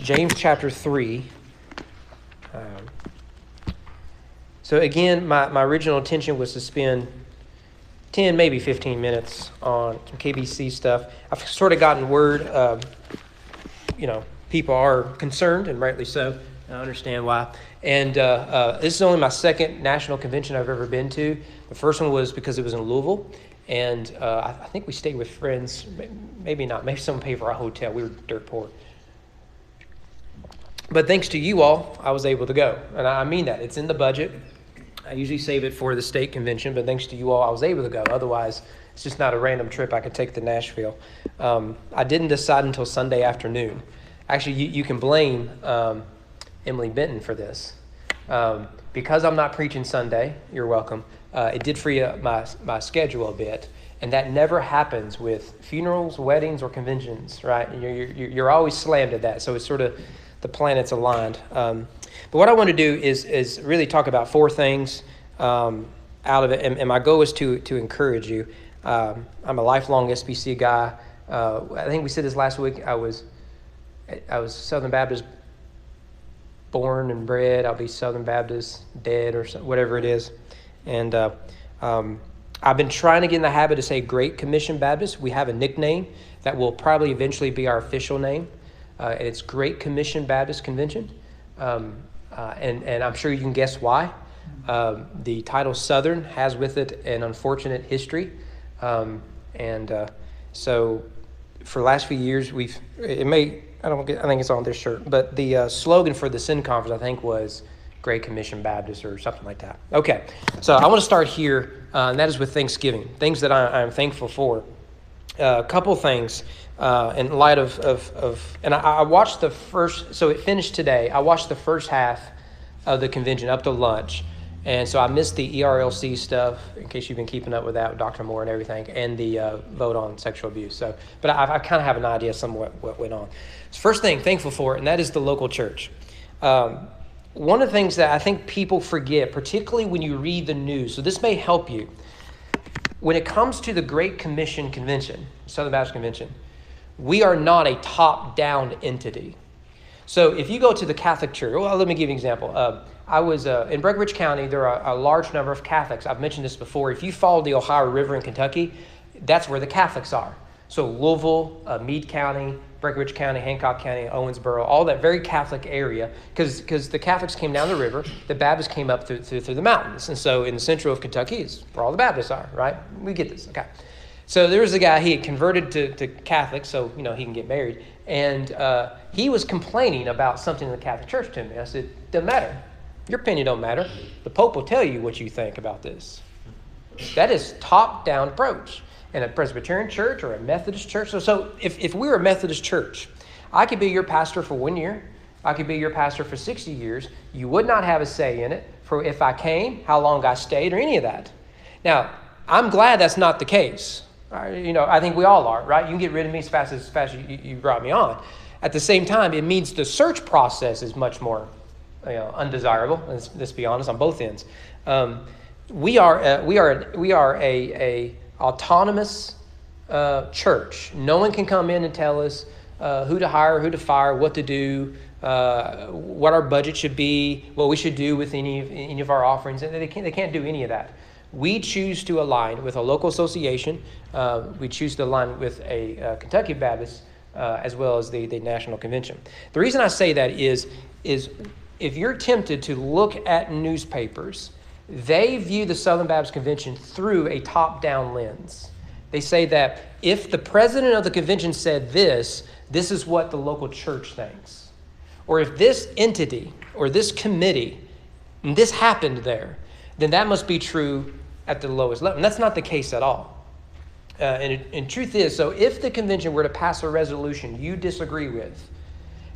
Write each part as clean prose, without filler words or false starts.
James chapter 3. So again, my original intention was to spend 10, maybe 15 minutes on some KBC stuff. I've sort of gotten word, people are concerned, and rightly so. I understand why. And this is only my second national convention I've ever been to. The first one was because it was in Louisville. And I think we stayed with friends. Maybe not. Maybe someone paid for our hotel. We were dirt poor. But thanks to you all, I was able to go. And I mean that. It's in the budget. I usually save it for the state convention, but thanks to you all, I was able to go. Otherwise, it's just not a random trip I could take to Nashville. I didn't decide until Sunday afternoon. Actually, you can blame Emily Benton for this. Because I'm not preaching Sunday, you're welcome, it did free up my schedule a bit. And that never happens with funerals, weddings, or conventions, right? You're always slammed at that. So it's sort of the planets aligned. But what I want to do is really talk about four things out of it. And my goal is to encourage you. I'm a lifelong SBC guy. I think we said this last week. I was Southern Baptist born and bred. I'll be Southern Baptist dead or whatever it is. And I've been trying to get in the habit to say Great Commission Baptist. We have a nickname that will probably eventually be our official name. And it's Great Commission Baptist Convention. And I'm sure you can guess why. The title Southern has with it an unfortunate history. So for the last few years, I think it's on this shirt, but the slogan for the Sin Conference, I think, was Great Commission Baptist or something like that. Okay, so I want to start here, and that is with Thanksgiving, things that I'm thankful for. A couple things in light of and I watched the first, so it finished today. I watched the first half of the convention up to lunch. And so I missed the ERLC stuff, in case you've been keeping up with that with Dr. Moore and everything, and the vote on sexual abuse. But I kind of have an idea somewhat what went on. So first thing, thankful for, and that is the local church. One of the things that I think people forget, particularly when you read the news, so this may help you. When it comes to the Great Commission Convention, Southern Baptist Convention, we are not a top-down entity. So if you go to the Catholic Church, well, let me give you an example. I was in Breckinridge County. There are a large number of Catholics. I've mentioned this before. If you follow the Ohio River in Kentucky, that's where the Catholics are. So Louisville, Meade County, Breckinridge County, Hancock County, Owensboro, all that very Catholic area, because the Catholics came down the river, the Baptists came up through the mountains. And so in the central of Kentucky is where all the Baptists are, right? We get this, okay. So there was a guy, he had converted to Catholic, so, he can get married. And he was complaining about something in the Catholic Church to me. I said, doesn't matter. Your opinion don't matter. The Pope will tell you what you think about this. That is top-down approach. In a Presbyterian church or a Methodist church. So if we were a Methodist church, I could be your pastor for 1 year. I could be your pastor for 60 years. You would not have a say in it for if I came, how long I stayed, or any of that. Now, I'm glad that's not the case. I think we all are, right? You can get rid of me as fast as you brought me on. At the same time, it means the search process is much more undesirable. Let's be honest on both ends. We are a autonomous church. No one can come in and tell us who to hire, who to fire, what to do, what our budget should be, what we should do with any of our offerings. They can't do any of that. We choose to align with a local association. We choose to align with a Kentucky Baptist as well as the National Convention. The reason I say that is if you're tempted to look at newspapers, they view the Southern Baptist Convention through a top-down lens. They say that if the president of the convention said this is what the local church thinks. Or if this entity or this committee, and this happened there, then that must be true at the lowest level. And that's not the case at all. And truth is, so if the convention were to pass a resolution you disagree with,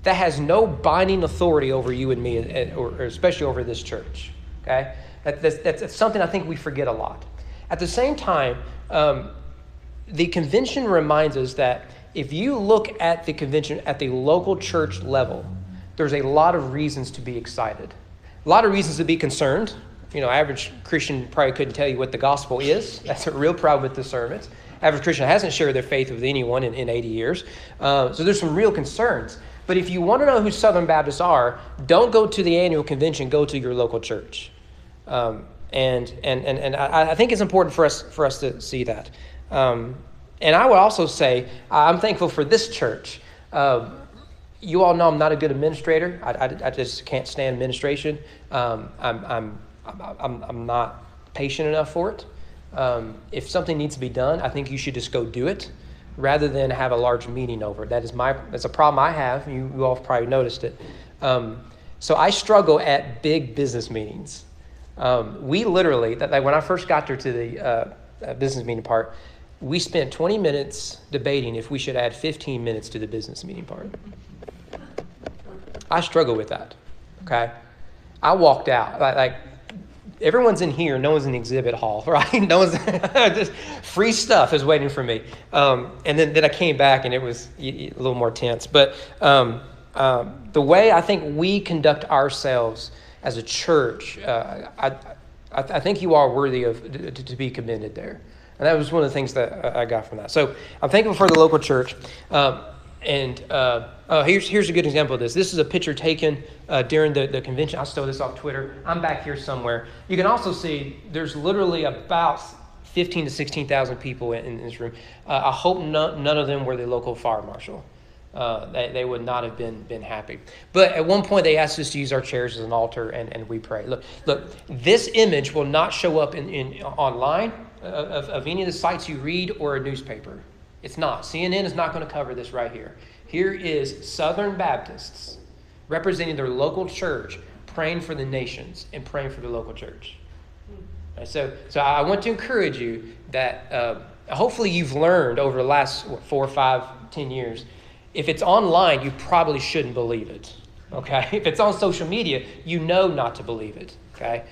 that has no binding authority over you and me, or especially over this church. Okay? That's something I think we forget a lot. At the same time, the convention reminds us that if you look at the convention at the local church level, there's a lot of reasons to be excited, a lot of reasons to be concerned. Average Christian probably couldn't tell you what the gospel is. That's a real problem with the sermons. Average Christian hasn't shared their faith with anyone in 80 years. So there's some real concerns. But if you want to know who Southern Baptists are, don't go to the annual convention. Go to your local church. And I think it's important for us to see that. And I would also say I'm thankful for this church. You all know I'm not a good administrator. I just can't stand administration. I'm not patient enough for it. If something needs to be done, I think you should just go do it, rather than have a large meeting over it. That's a problem I have. You all have probably noticed it. So I struggle at big business meetings. We literally, when I first got there to the business meeting part, we spent 20 minutes debating if we should add 15 minutes to the business meeting part. I struggle with that, okay? I walked out. Like everyone's in here. No one's in the exhibit hall, right? No one's just free stuff is waiting for me. And then I came back and it was a little more tense. But the way I think we conduct ourselves as a church, I think you are worthy of to be commended there. And that was one of the things that I got from that. So I'm thankful for the local church. Here's a good example of this. This is a picture taken during the convention. I stole this off Twitter. I'm back here somewhere. You can also see there's literally about 15 to 16,000 people in this room. I hope none of them were the local fire marshal. They would not have been happy. But at one point they asked us to use our chairs as an altar, and we pray. Look, this image will not show up in online of any of the sites you read or a newspaper. It's not. CNN is not going to cover this right here. Here is Southern Baptists representing their local church, praying for the nations and praying for the local church. Right, so I want to encourage you that hopefully you've learned over the last 4, 5, 10 years, if it's online, you probably shouldn't believe it. Okay? If it's on social media, you know not to believe it. Okay?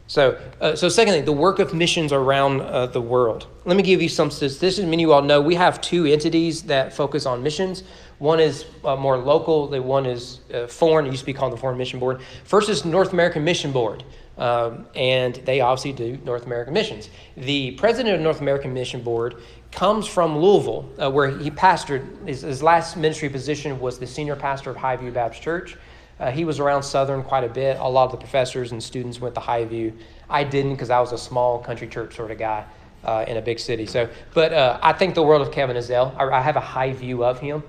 So secondly, the work of missions around the world. Let me give you some statistics. Many of you all know we have 2 entities that focus on missions. One is more local. The one is foreign. It used to be called the Foreign Mission Board. First is North American Mission Board, and they obviously do North American missions. The president of the North American Mission Board comes from Louisville, where he pastored. His last ministry position was the senior pastor of Highview Baptist Church. He was around Southern quite a bit. A lot of the professors and students went to Highview. I didn't, because I was a small country church sort of guy in a big city. But I think the world of Kevin Ezell. I have a high view of him,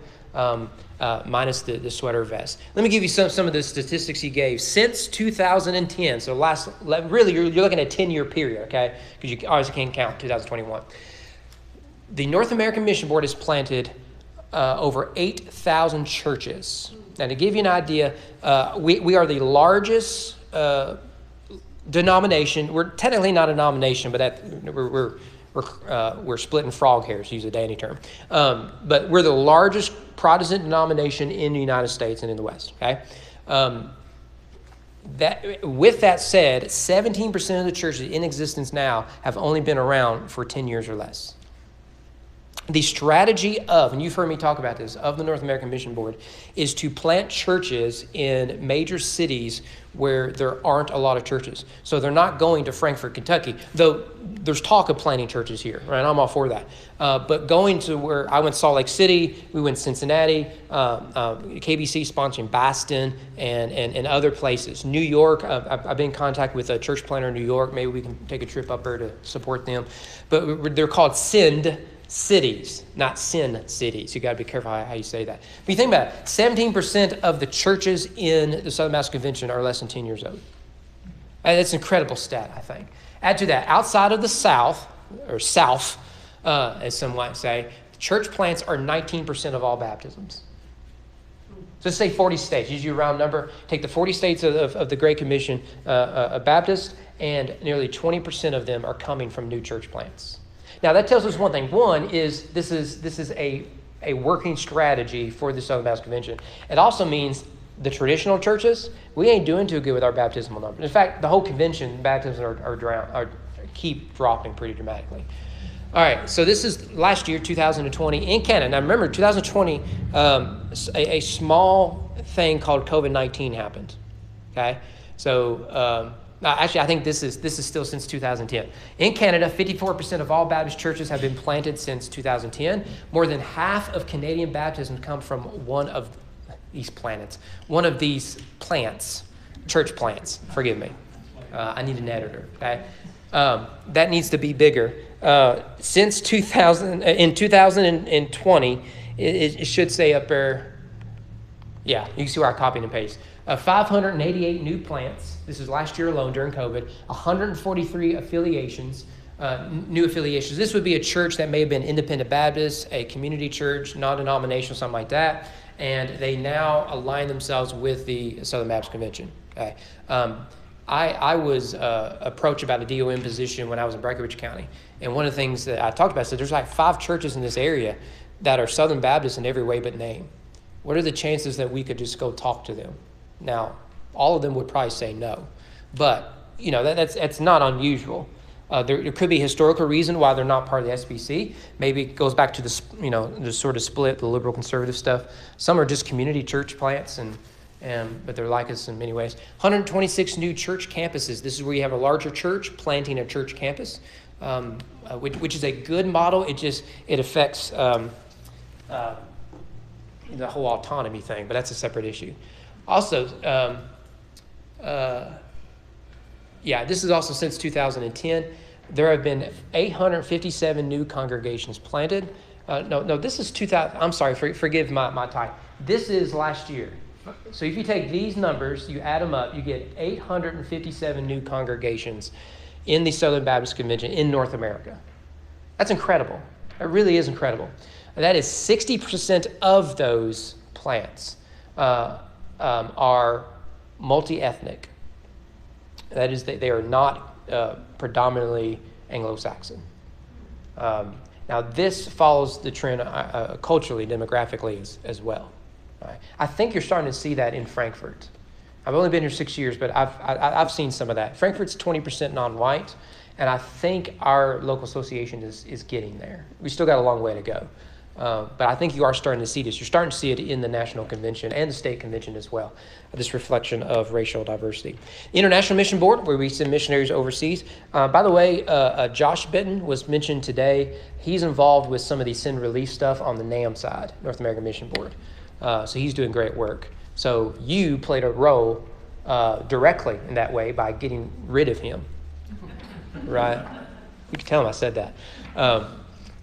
minus the sweater vest. Let me give you some of the statistics he gave. Since 2010, so really you're looking at a 10-year period, okay? Because you obviously can't count 2021. The North American Mission Board has planted over 8,000 churches. Now, to give you an idea, we are the largest denomination. We're technically not a denomination, but we're splitting frog hairs, to use a Danny term. But we're the largest Protestant denomination in the United States and in the West. Okay. With that said, 17% of the churches in existence now have only been around for 10 years or less. The strategy of, and you've heard me talk about this, of the North American Mission Board is to plant churches in major cities where there aren't a lot of churches. So they're not going to Frankfort, Kentucky, though there's talk of planting churches here, right? I'm all for that. But going to where I went, Salt Lake City, we went Cincinnati, KBC sponsoring Boston and other places. New York, I've been in contact with a church planter in New York. Maybe we can take a trip up there to support them. But they're called Send cities, not sin cities. You got to be careful how you say that. But you think about it, 17% of the churches in the Southern Baptist Convention are less than 10 years old. And that's an incredible stat, I think. Add to that, outside of the South, as some might say, church plants are 19% of all baptisms. So let's say 40 states. Use your round number. Take the 40 states of the Great Commission of Baptists, and nearly 20% of them are coming from new church plants. Now, that tells us one thing. One is this is a working strategy for the Southern Baptist Convention. It also means the traditional churches, we ain't doing too good with our baptismal numbers. In fact, the whole convention, baptisms keep dropping pretty dramatically. All right, so this is last year, 2020, in Canada. Now, remember, 2020, a small thing called COVID-19 happened, okay? So Actually, I think this is still since 2010. In Canada, 54% of all Baptist churches have been planted since 2010. More than half of Canadian baptisms come from one of these plants, church plants. Forgive me. I need an editor. Okay, that needs to be bigger. Since 2020, it should say up there. Yeah, you can see where I copied and pasted. 588 new plants. This is last year alone during COVID. 143 affiliations, new affiliations. This would be a church that may have been independent Baptist, a community church, non-denominational, something like that. And they now align themselves with the Southern Baptist Convention. Okay. I was approached about a DOM position when I was in Breckinridge County. And one of the things that I talked about, there's like 5 churches in this area that are Southern Baptist in every way but name. What are the chances that we could just go talk to them? Now, all of them would probably say no. But, that's not unusual. There could be a historical reason why they're not part of the SBC. Maybe it goes back to the sort of split, the liberal conservative stuff. Some are just community church plants, but they're like us in many ways. 126 new church campuses. This is where you have a larger church planting a church campus, which is a good model. It affects the whole autonomy thing, but that's a separate issue. Also, this is also since 2010. There have been 857 new congregations planted. This is 2000. I'm sorry, forgive my type. This is last year. So if you take these numbers, you add them up, you get 857 new congregations in the Southern Baptist Convention in North America. That's incredible. It really is incredible. That is 60% of those plants are multi-ethnic. That is, they are not predominantly Anglo-Saxon. Now, this follows the trend culturally, demographically as well. Right. I think you're starting to see that in Frankfort. I've only been here 6 years, but I've seen some of that. Frankfort's 20% non-white, and I think our local association is getting there. We still got a long way to go. But I think you are starting to see this. You're starting to see it in the National Convention and the State Convention as well, this reflection of racial diversity. International Mission Board, where we send missionaries overseas. By the way, Josh Benton was mentioned today. He's involved with some of the send relief stuff on the NAM side, North American Mission Board. So he's doing great work. So you played a role directly in that way by getting rid of him, right? You can tell him I said that.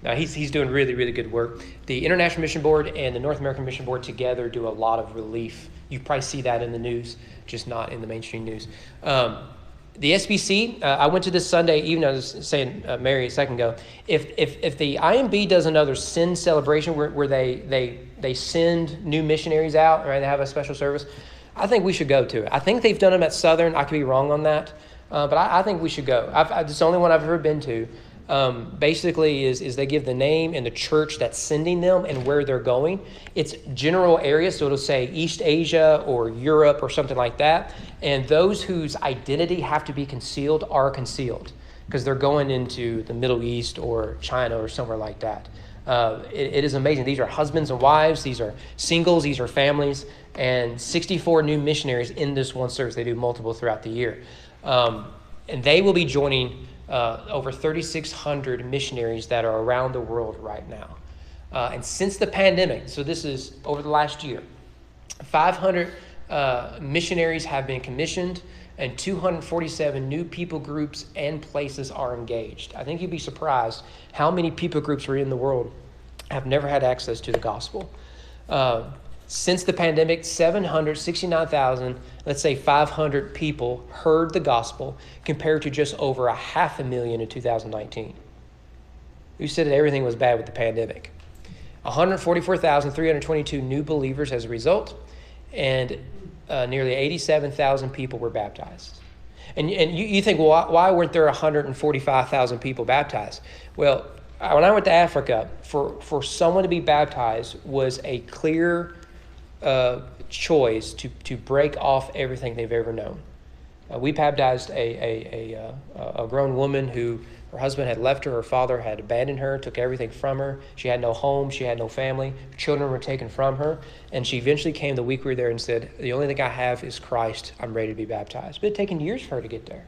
Now he's doing really, really good work. The International Mission Board and the North American Mission Board together do a lot of relief. You probably see that in the news, just not in the mainstream news. The SBC, I went to this Sunday evening. I was saying Mary a second ago. If the IMB does another send celebration where they send new missionaries out, right? They have a special service. I think we should go to it. I think they've done them at Southern. I could be wrong on that, but I think we should go. It's the only one I've ever been to. Basically is they give the name and the church that's sending them and where they're going. It's general areas, so it'll say East Asia or Europe or something like that. And those whose identity have to be concealed are concealed because they're going into the Middle East or China or somewhere like that. It is amazing. These are husbands and wives. These are singles. These are families. And 64 new missionaries in this one service. They do multiple throughout the year. And they will be joining over 3,600 missionaries that are around the world right now. And since the pandemic, so this is over the last year, 500 missionaries have been commissioned and 247 new people groups and places are engaged. I think you'd be surprised how many people groups are in the world have never had access to the gospel. Since the pandemic, 769,000, let's say 500 people heard the gospel compared to just over 500,000 in 2019. Who said that everything was bad with the pandemic? 144,322 new believers as a result, and nearly 87,000 people were baptized. And you think, well, why weren't there 145,000 people baptized? Well, when I went to Africa, for someone to be baptized was a clear choice to break off everything they've ever known. We baptized a grown woman who her husband had left her, her father had abandoned her, took everything from her. She had no home, she had no family. Children were taken from her. And she eventually came the week we were there and said, the only thing I have is Christ. I'm ready to be baptized. But it had taken years for her to get there.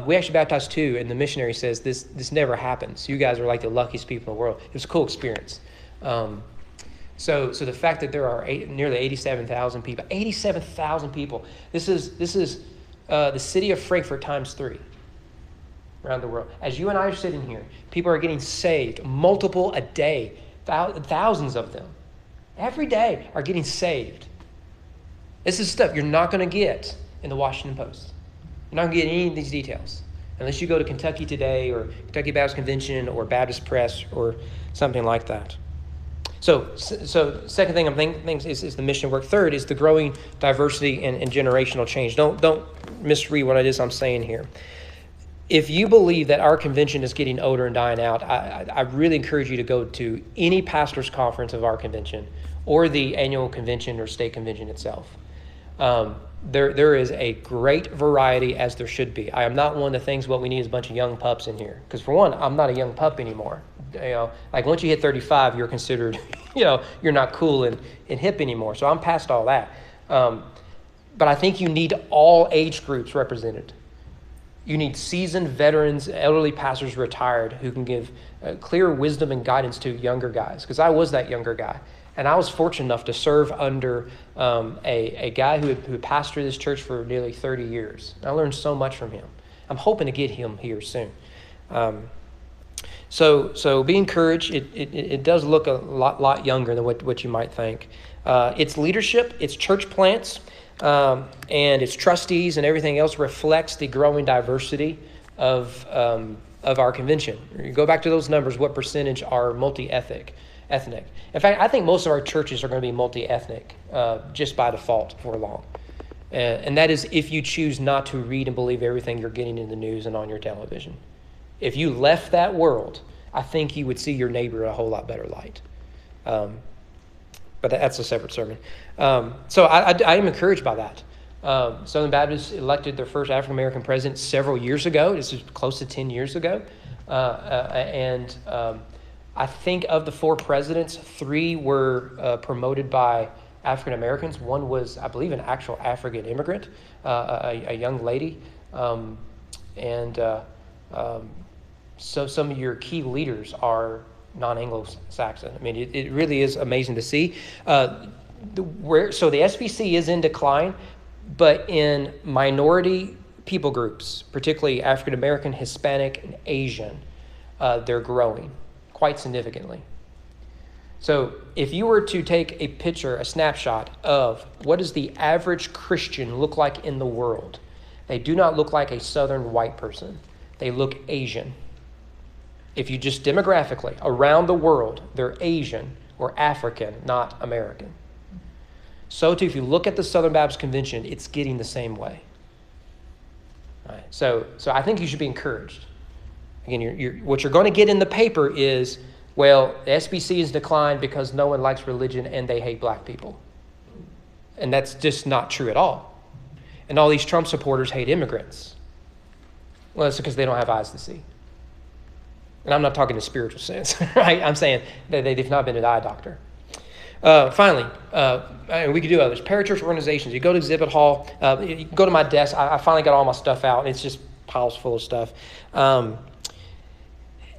We actually baptized two, and the missionary says this never happens. You guys are like the luckiest people in the world. It was a cool experience. So the fact that there are nearly 87,000 people, 87,000 people. This is the city of Frankfort times 3 around the world. As you and I are sitting here, people are getting saved, multiple a day, thousands of them, every day are getting saved. This is stuff you're not going to get in the Washington Post. You're not going to get any of these details unless you go to Kentucky Today or Kentucky Baptist Convention or Baptist Press or something like that. So second thing I'm thinking is the mission work. Third is the growing diversity and generational change. Don't misread what it is I'm saying here. If you believe that our convention is getting older and dying out, I really encourage you to go to any pastor's conference of our convention or the annual convention or state convention itself. There is a great variety, as there should be. I am not one that thinks what we need is a bunch of young pups in here. Because for one, I'm not a young pup anymore. Like once you hit 35, you're considered, you're not cool and hip anymore. So I'm past all that. But I think you need all age groups represented. You need seasoned veterans, elderly pastors, retired, who can give clear wisdom and guidance to younger guys. Because I was that younger guy. And I was fortunate enough to serve under a guy who pastored this church for nearly 30 years. I learned so much from him. I'm hoping to get him here soon. So be encouraged. It does look a lot younger than what you might think. Its leadership, its church plants, and its trustees and everything else reflects the growing diversity of our convention. You go back to those numbers, what percentage are multi-ethnic? In fact, I think most of our churches are going to be multi-ethnic just by default for long. And that is if you choose not to read and believe everything you're getting in the news and on your television. If you left that world, I think you would see your neighbor in a whole lot better light. But that's a separate sermon. So I am encouraged by that. Southern Baptists elected their first African-American president several years ago. This is close to 10 years ago. I think of the 4 presidents, 3 were promoted by African Americans. One was, I believe, an actual African immigrant, a young lady. So some of your key leaders are non-Anglo-Saxon. I mean, it really is amazing to see. So the SBC is in decline, but in minority people groups, particularly African American, Hispanic, and Asian, they're growing quite significantly. So if you were to take a picture, a snapshot of what does the average Christian look like in the world, they do not look like a Southern white person. They look Asian. If you just demographically, around the world, they're Asian or African, not American. So too, if you look at the Southern Baptist Convention, it's getting the same way. All right. So I think you should be encouraged. Again, what you're going to get in the paper is, well, the SBC is declined because no one likes religion and they hate black people. And that's just not true at all. And all these Trump supporters hate immigrants. Well, it's because they don't have eyes to see. And I'm not talking in a spiritual sense, right? I'm saying that they've not been to the eye doctor. Finally, we could do others. Parachurch organizations. You go to exhibit hall. You go to my desk. I finally got all my stuff out. And it's just piles full of stuff.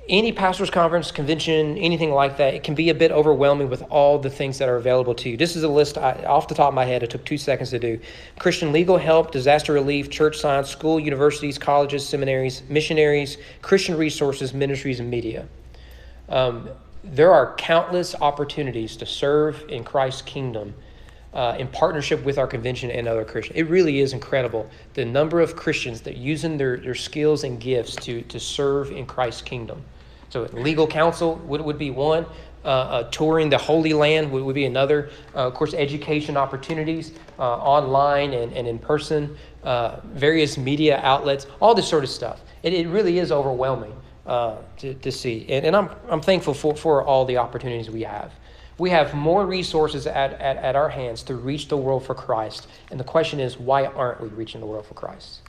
Any pastor's conference, convention, anything like that, it can be a bit overwhelming with all the things that are available to you. This is a list off the top of my head. It took 2 seconds to do. Christian legal help, disaster relief, church science, school, universities, colleges, seminaries, missionaries, Christian resources, ministries, and media. There are countless opportunities to serve in Christ's kingdom in partnership with our convention and other Christians. It really is incredible the number of Christians that using their skills and gifts to serve in Christ's kingdom. So legal counsel would be one. Touring the Holy Land would be another. Of course, education opportunities online and in person, various media outlets, all this sort of stuff. It really is overwhelming to see. And I'm thankful for all the opportunities we have. We have more resources at our hands to reach the world for Christ. And the question is, why aren't we reaching the world for Christ?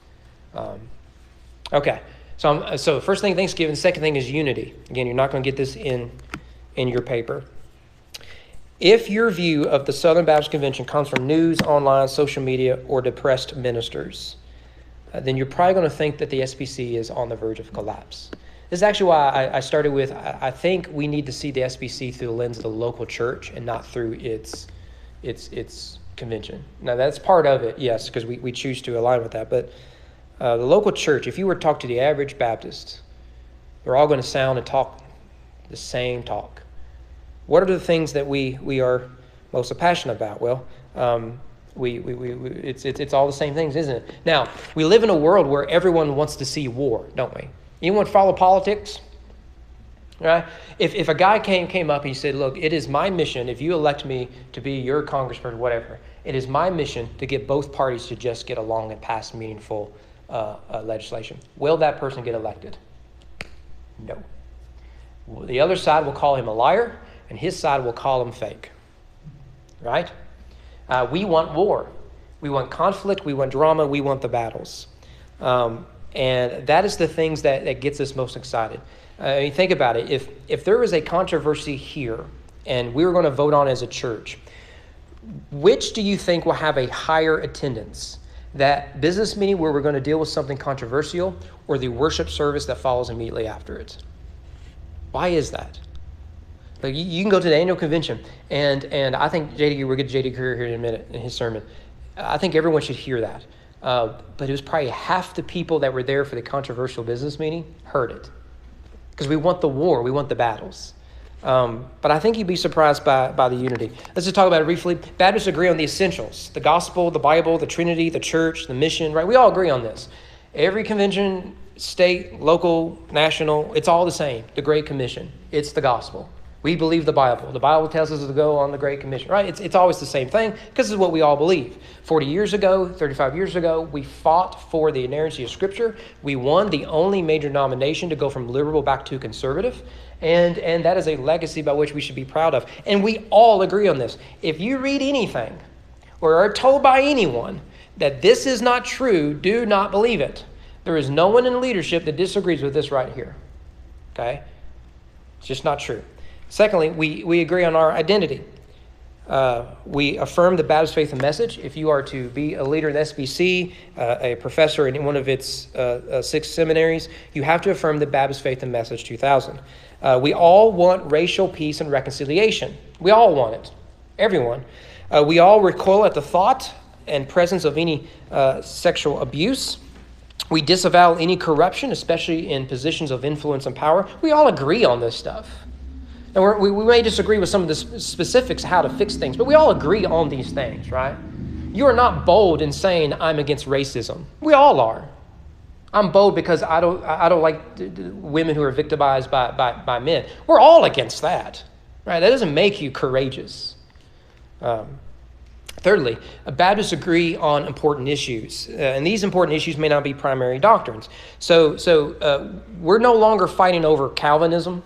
Okay. So first thing, Thanksgiving. Second thing is unity. Again, you're not going to get this in your paper. If your view of the Southern Baptist Convention comes from news, online, social media, or depressed ministers, then you're probably going to think that the SBC is on the verge of collapse. This is actually why I started with, I think we need to see the SBC through the lens of the local church and not through its convention. Now, that's part of it, yes, because we choose to align with that. But the local church, if you were to talk to the average Baptist, they're all going to sound and talk the same talk. What are the things that we are most passionate about? Well, it's all the same things, isn't it? Now, we live in a world where everyone wants to see war, don't we? Anyone follow politics? Right? If a guy came up and he said, look, it is my mission, if you elect me to be your congressman or whatever, it is my mission to get both parties to just get along and pass meaningful legislation. Will that person get elected? No. The other side will call him a liar, and his side will call him fake. Right? We want war. We want conflict. We want drama. We want the battles. And that is the things that gets us most excited. Think about it. If there is a controversy here and we were going to vote on as a church, which do you think will have a higher attendance? That business meeting where we're going to deal with something controversial, or the worship service that follows immediately after it? Why is that? Like you can go to the annual convention, and I think we'll get J.D. Greer here in a minute in his sermon. I think everyone should hear that. But it was probably half the people that were there for the controversial business meeting heard it. Because we want the war, we want the battles. But I think you'd be surprised by the unity. Let's just talk about it briefly. Baptists agree on the essentials: the gospel, the Bible, the Trinity, the church, the mission, right? We all agree on this. Every convention, state, local, national, it's all the same. The Great Commission. It's the gospel. We believe the Bible. The Bible tells us to go on the Great Commission, right? It's always the same thing because it's what we all believe. 40 years ago, 35 years ago, we fought for the inerrancy of Scripture. We won the only major denomination to go from liberal back to conservative. And that is a legacy by which we should be proud of. And we all agree on this. If you read anything or are told by anyone that this is not true, do not believe it. There is no one in leadership that disagrees with this right here. Okay? It's just not true. Secondly, we agree on our identity. We affirm the Baptist faith and message. If you are to be a leader in SBC, a professor in one of its 6 seminaries, you have to affirm the Baptist faith and message 2000. We all want racial peace and reconciliation. We all want it. Everyone. We all recoil at the thought and presence of any sexual abuse. We disavow any corruption, especially in positions of influence and power. We all agree on this stuff. And we may disagree with some of the specifics of how to fix things, but we all agree on these things, right? You are not bold in saying I'm against racism. We all are. I'm bold because I don't like women who are victimized by men. We're all against that, right? That doesn't make you courageous. Thirdly, Baptists agree on important issues, and these important issues may not be primary doctrines. So we're no longer fighting over Calvinism.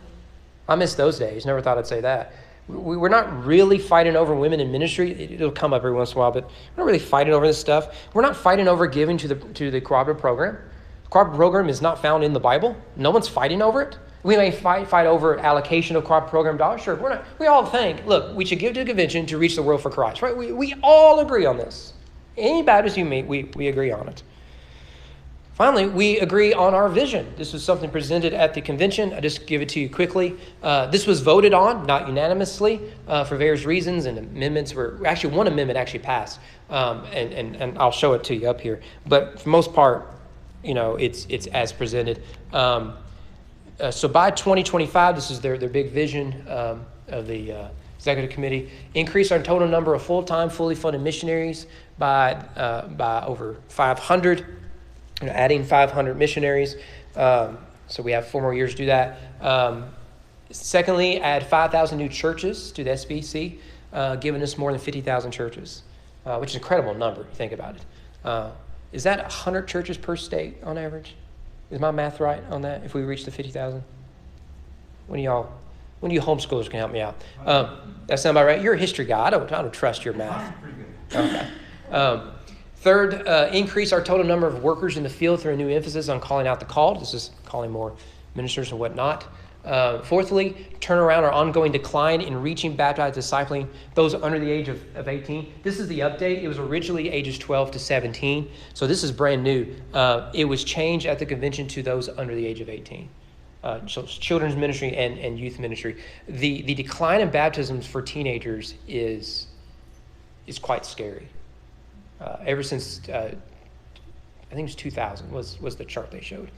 I miss those days. Never thought I'd say that. We're not really fighting over women in ministry. It'll come up every once in a while, but we're not really fighting over this stuff. We're not fighting over giving to the cooperative program. The cooperative program is not found in the Bible. No one's fighting over it. We may fight over allocation of cooperative program dollars. Sure, we're not. We all think, look, we should give to the convention to reach the world for Christ, right? We all agree on this. Any Baptist you meet, we agree on it. Finally, we agree on our vision. This was something presented at the convention. I just give it to you quickly. This was voted on, not unanimously, for various reasons, and amendments were actually one amendment actually passed, and I'll show it to you up here. But for the most part, it's as presented. So by 2025, this is their big vision of the executive committee. Increase our total number of full-time, fully funded missionaries by over 500. Adding 500 missionaries. So we have 4 more years to do that. Secondly, add 5,000 new churches to the SBC, giving us more than 50,000 churches, which is an incredible number if you think about it. Is that 100 churches per state on average? Is my math right on that if we reach the 50,000? What do y'all? One of you homeschoolers can help me out. That sound about right? You're a history guy. I don't trust your math. Okay. Third, increase our total number of workers in the field through a new emphasis on calling out the called. This is calling more ministers and whatnot. Fourthly, turn around our ongoing decline in reaching, baptized, discipling those under the age of 18. This is the update. It was originally ages 12 to 17. So this is brand new. It was changed at the convention to those under the age of 18. So children's ministry and youth ministry. The decline in baptisms for teenagers is quite scary. Ever since, I think it was 2000 was the chart they showed.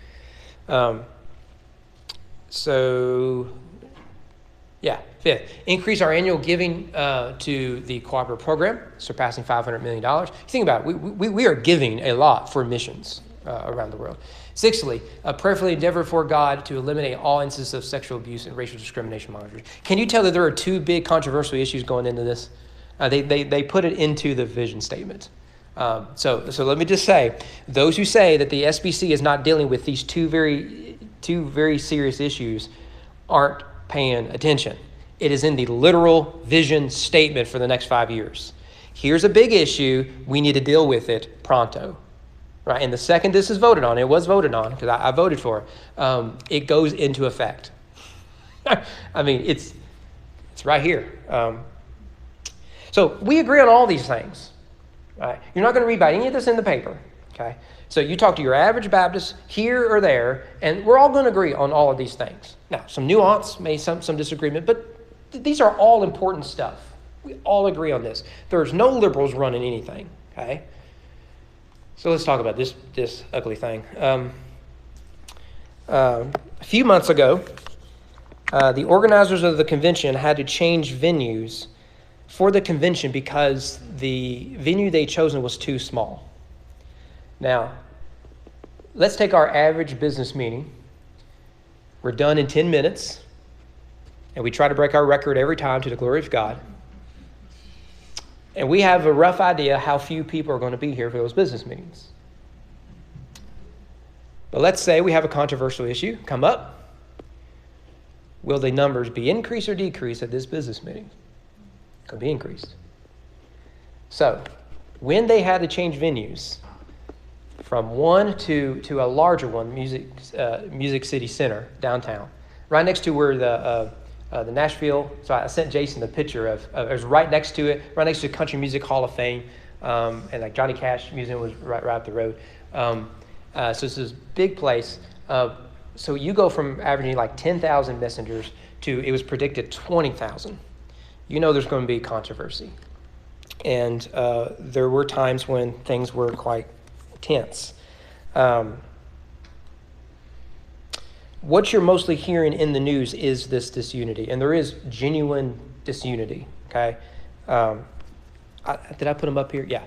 Fifth, increase our annual giving to the cooperative program, surpassing $500 million. Think about it. We are giving a lot for missions around the world. Sixthly, prayerfully endeavor for God to eliminate all instances of sexual abuse and racial discrimination among others. Can you tell that there are two big controversial issues going into this? They put it into the vision statement. So let me just say, those who say that the SBC is not dealing with these two very serious issues aren't paying attention. It is in the literal vision statement for the next 5 years. Here's a big issue. We need to deal with it pronto. Right? And the second this is voted on, it was voted on because I voted for it, it goes into effect. I mean, it's right here. So we agree on all these things. Right? You're not going to read about any of this in the paper. Okay? So you talk to your average Baptist here or there, and we're all going to agree on all of these things. Now, some nuance, maybe some disagreement, but these are all important stuff. We all agree on this. There's no liberals running anything. Okay? So let's talk about this ugly thing. A few months ago, the organizers of the convention had to change venues for the convention because the venue they'd chosen was too small. Now, let's take our average business meeting. We're done in 10 minutes, and we try to break our record every time to the glory of God. And we have a rough idea how few people are going to be here for those business meetings. But let's say we have a controversial issue come up. Will the numbers be increased or decreased at this business meeting? Could be increased. So, when they had to change venues from one to a larger one, Music City Center, downtown, right next to where the Nashville, so I sent Jason the picture of it was right next to it, right next to the Country Music Hall of Fame, and like Johnny Cash Museum was right up the road. So it's this big place. So you go from averaging like 10,000 messengers to, it was predicted 20,000. You know there's going to be controversy. And there were times when things were quite tense. What you're mostly hearing in the news is this disunity, and there is genuine disunity, okay? Did I put them up here? Yeah.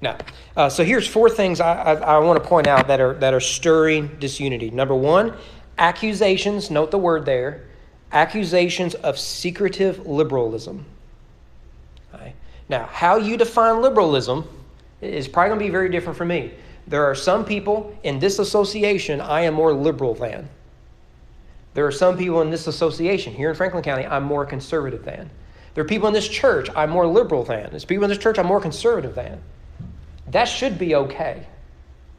No. So here's 4 things I want to point out that are stirring disunity. Number 1, accusations, note the word there, accusations of secretive liberalism. Okay. Now, how you define liberalism is probably going to be very different from me. There are some people in this association I am more liberal than. There are some people in this association here in Franklin County I'm more conservative than. There are people in this church I'm more liberal than. There's people in this church I'm more conservative than. That should be okay.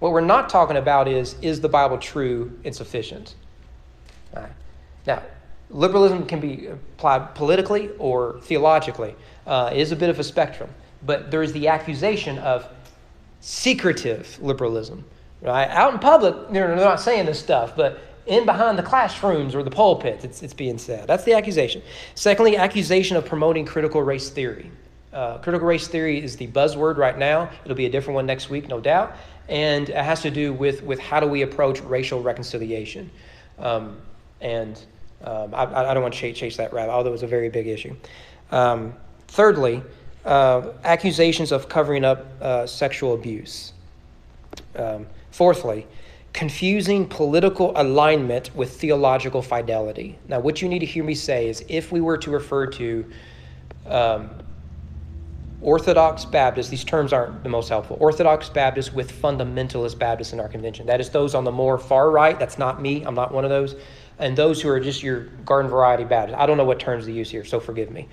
What we're not talking about is the Bible true and sufficient? All right. Now, liberalism can be applied politically or theologically. It is a bit of a spectrum. But there is the accusation of secretive liberalism. Right? Out in public, they're not saying this stuff, but in behind the classrooms or the pulpits, it's being said. That's the accusation. Secondly, accusation of promoting critical race theory. Critical race theory is the buzzword right now. It'll be a different one next week, no doubt. And it has to do with how do we approach racial reconciliation. I don't want to chase that rabbit, although it's a very big issue. Thirdly, accusations of covering up sexual abuse. Fourthly, confusing political alignment with theological fidelity. Now, what you need to hear me say is if we were to refer to Orthodox Baptists, these terms aren't the most helpful. Orthodox Baptists with fundamentalist Baptists in our convention. That is those on the more far right. That's not me. I'm not one of those. And those who are just your garden variety Baptists. I don't know what terms they use here, so forgive me.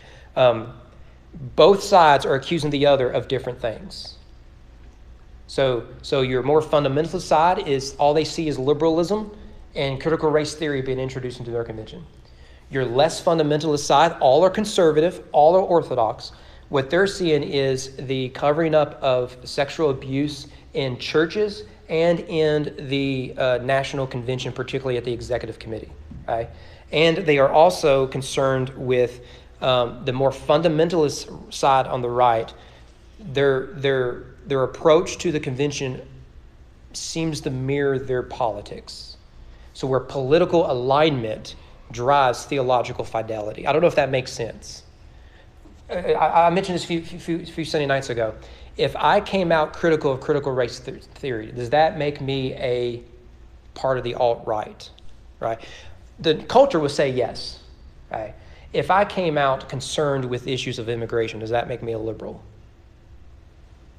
Both sides are accusing the other of different things. So your more fundamentalist side is all they see is liberalism and critical race theory being introduced into their convention. Your less fundamentalist side, all are conservative, all are orthodox. What they're seeing is the covering up of sexual abuse in churches and in the National Convention, particularly at the Executive Committee. Okay? And they are also concerned with the more fundamentalist side on the right. Their approach to the convention seems to mirror their politics. So where political alignment drives theological fidelity. I don't know if that makes sense. I mentioned this a few Sunday nights ago. If I came out critical of critical race theory, does that make me a part of the alt-right? Right? The culture would say yes. Right? If I came out concerned with issues of immigration, does that make me a liberal?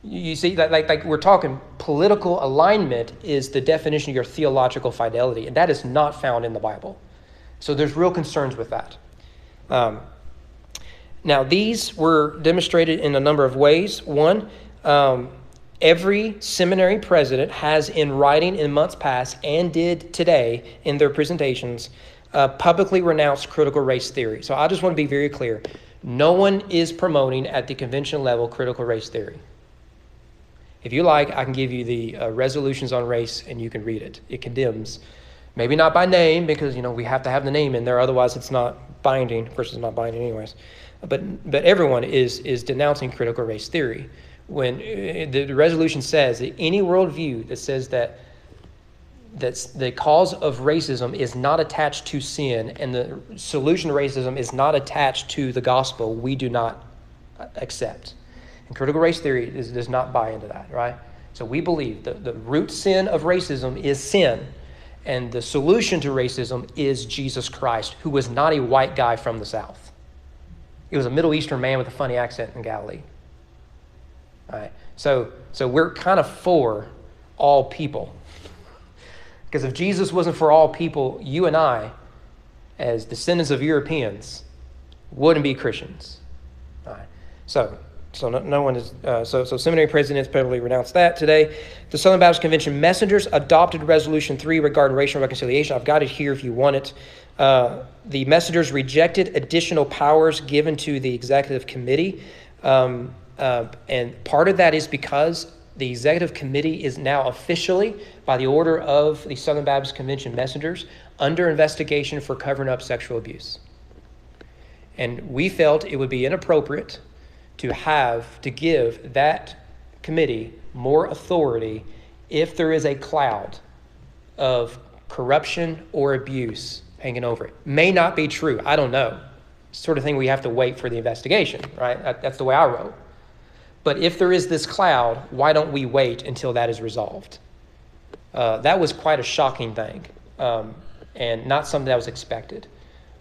You see, like we're talking political alignment is the definition of your theological fidelity, and that is not found in the Bible. So there's real concerns with that. Now, these were demonstrated in a number of ways. One, every seminary president has in writing in months past and did today in their presentations publicly renounced critical race theory. So I just want to be very clear. No one is promoting at the convention level critical race theory. If you like, I can give you the resolutions on race and you can read it. It condemns, maybe not by name because, we have to have the name in there. Otherwise, it's not binding. Of course, it's not binding anyways. But everyone is denouncing critical race theory. When the resolution says that any worldview that says that the cause of racism is not attached to sin and the solution to racism is not attached to the gospel, we do not accept. And critical race theory does not buy into that, right? So we believe that the root sin of racism is sin, and the solution to racism is Jesus Christ, who was not a white guy from the South. He was a Middle Eastern man with a funny accent in Galilee. All right. So we're kind of for all people. Because if Jesus wasn't for all people, you and I, as descendants of Europeans, wouldn't be Christians. All right. So no one is. So seminary presidents publicly renounced that today. The Southern Baptist Convention messengers adopted Resolution 3 regarding racial reconciliation. I've got it here if you want it. The messengers rejected additional powers given to the executive committee. And part of that is because the executive committee is now officially, by the order of the Southern Baptist Convention messengers, under investigation for covering up sexual abuse. And we felt it would be inappropriate to give that committee more authority if there is a cloud of corruption or abuse hanging over it. May not be true. I don't know. Sort of thing we have to wait for the investigation, right? That's the way I wrote. But if there is this cloud, why don't we wait until that is resolved? That was quite a shocking thing, and not something that was expected.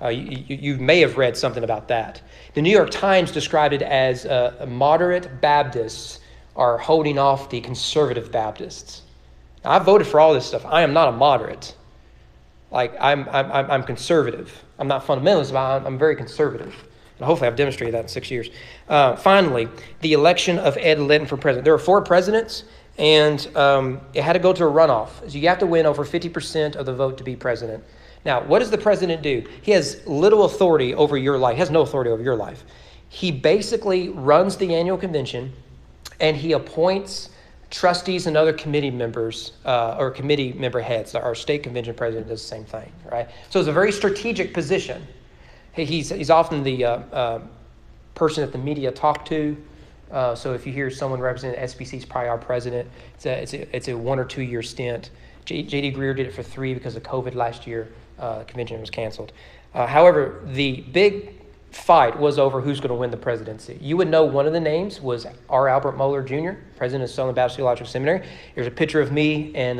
You may have read something about that. The New York Times described it as moderate Baptists are holding off the conservative Baptists. Now, I voted for all this stuff. I am not a moderate. Like I'm conservative. I'm not fundamentalist, but I'm very conservative. And hopefully I've demonstrated that in 6 years. Finally, the election of Ed Linton for president. There were 4 presidents, and it had to go to a runoff. So you have to win over 50% of the vote to be president. Now, what does the president do? He has little authority over your life. He has no authority over your life. He basically runs the annual convention, and he appoints trustees and other committee members or committee member heads. Our state convention president does the same thing, right? So it's a very strategic position. He's often the person that the media talk to. So if you hear someone representing SBC, it's probably our president. It's a 1 or 2 year stint. J.D. Greer did it for 3 because of COVID last year. The convention was canceled. However, the big fight was over who's going to win the presidency. You would know one of the names was R. Albert Mohler Jr., president of Southern Baptist Theological Seminary. There's a picture of me and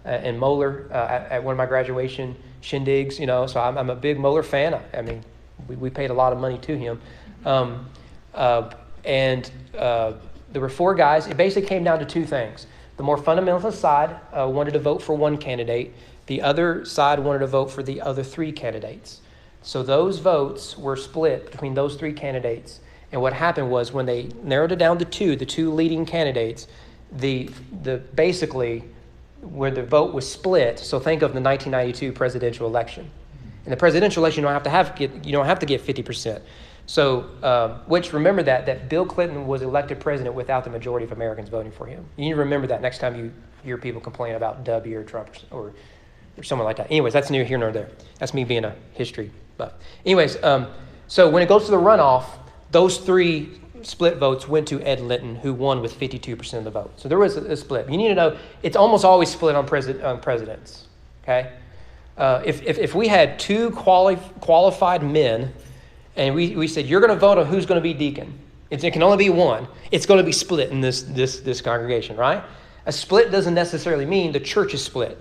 Mohler at one of my graduation shindigs. So I'm a big Mohler fan. I mean, we paid a lot of money to him. And there were 4 guys. It basically came down to 2 things. The more fundamentalist side wanted to vote for one candidate. The other side wanted to vote for the other 3 candidates. So those votes were split between those 3 candidates. And what happened was when they narrowed it down to 2, the 2 leading candidates, the basically where the vote was split. So think of the 1992 presidential election. In the presidential election, you don't have to get 50%. So, which remember that Bill Clinton was elected president without the majority of Americans voting for him. You need to remember that next time you hear people complain about W or Trump or someone like that. Anyways, that's neither here nor there. That's me being a history buff. Anyways, so when it goes to the runoff, those 3 split votes went to Ed Linton, who won with 52% of the vote. So there was a split. You need to know it's almost always split on presidents. Okay, if we had 2 qualified men, and we said you're going to vote on who's going to be deacon, it can only be one. It's going to be split in this congregation, right? A split doesn't necessarily mean the church is split.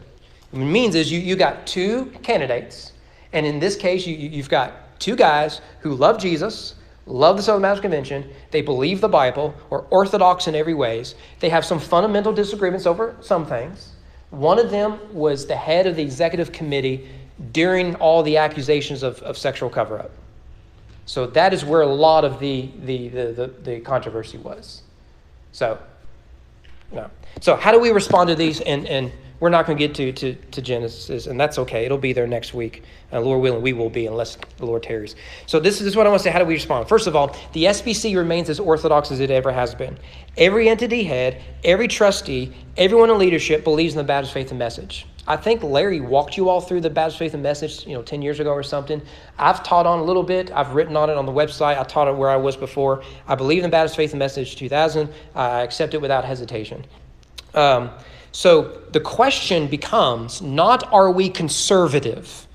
What it means is you got 2 candidates, and in this case you've got 2 guys who love Jesus, love the Southern Baptist Convention, they believe the Bible, are orthodox in every ways. They have some fundamental disagreements over some things. One of them was the head of the executive committee during all the accusations of sexual cover-up. So that is where a lot of the controversy was. So how do we respond to these? And we're not going to get to Genesis, and that's okay. It'll be there next week. Lord willing, we will be, unless the Lord tarries. So this is what I want to say. How do we respond? First of all, the SBC remains as orthodox as it ever has been. Every entity head, every trustee, everyone in leadership believes in the Baptist faith and message. I think Larry walked you all through the Baptist faith and message, 10 years ago or something. I've taught on a little bit. I've written on it on the website. I taught it where I was before. I believe in the Baptist faith and message 2000. I accept it without hesitation. So the question becomes not are we conservative,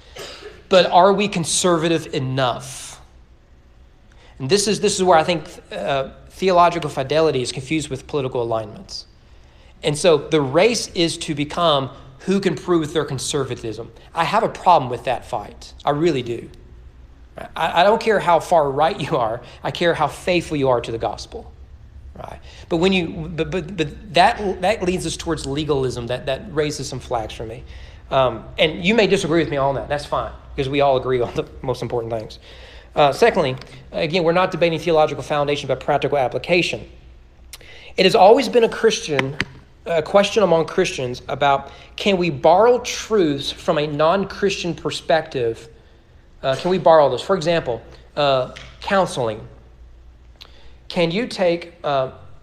but are we conservative enough? And this is where I think theological fidelity is confused with political alignments. And so the race is to become who can prove their conservatism. I have a problem with that fight. I really do. I don't care how far right you are. I care how faithful you are to the gospel. Right. But that leads us towards legalism that raises some flags for me. And you may disagree with me on that. That's fine, because we all agree on the most important things. Secondly, again, we're not debating theological foundation, but practical application. It has always been a question among Christians about, can we borrow truths from a non-Christian perspective? Can we borrow those? For example, counseling. Can you take